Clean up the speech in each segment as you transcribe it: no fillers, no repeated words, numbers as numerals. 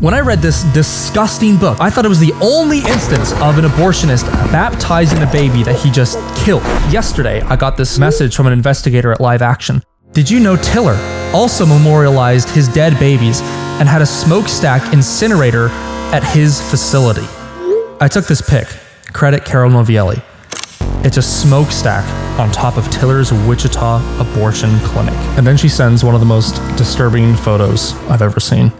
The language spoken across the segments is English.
When I read this disgusting book, I thought it was the only instance of an abortionist baptizing a baby that he just killed. Yesterday, I got this message from an investigator at Live Action. Did you know Tiller also memorialized his dead babies and had a smokestack incinerator at his facility? I took this pic. Credit Carol Novielli. It's a smokestack on top of Tiller's Wichita abortion clinic. And then she sends one of the most disturbing photos I've ever seen.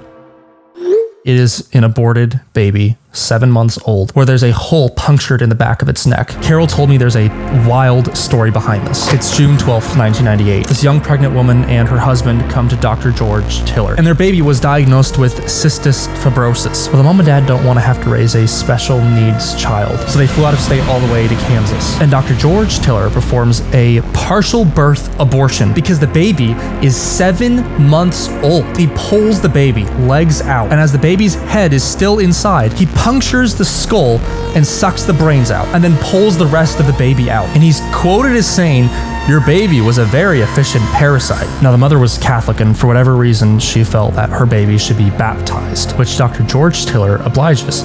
It is an aborted baby, 7 months old, where there's a hole punctured in the back of its neck. Carol told me there's a wild story behind this. It's June 12th, 1998. This young pregnant woman and her husband come to Dr. George Tiller, and their baby was diagnosed with cystic fibrosis. Well, the mom and dad don't want to have to raise a special needs child, so they flew out of state all the way to Kansas. And Dr. George Tiller performs a partial birth abortion because the baby is 7 months old. He pulls the baby, legs out, and as the baby's head is still inside, he punctures the skull and sucks the brains out, and then pulls the rest of the baby out. And he's quoted as saying, "Your baby was a very efficient parasite." Now, the mother was Catholic, and for whatever reason, she felt that her baby should be baptized, which Dr. George Tiller obliges.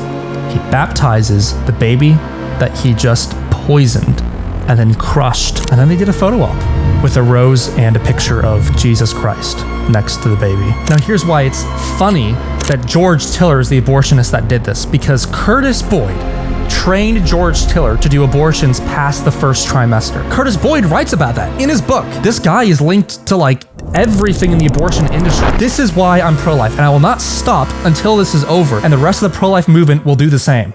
He baptizes the baby that he just poisoned and then crushed. And then they did a photo op with a rose and a picture of Jesus Christ next to the baby. Now, here's why it's funny that George Tiller is the abortionist that did this, because Curtis Boyd trained George Tiller to do abortions past the first trimester. Curtis Boyd writes about that in his book. This guy is linked to like everything in the abortion industry. This is why I'm pro-life, and I will not stop until this is over, and the rest of the pro-life movement will do the same.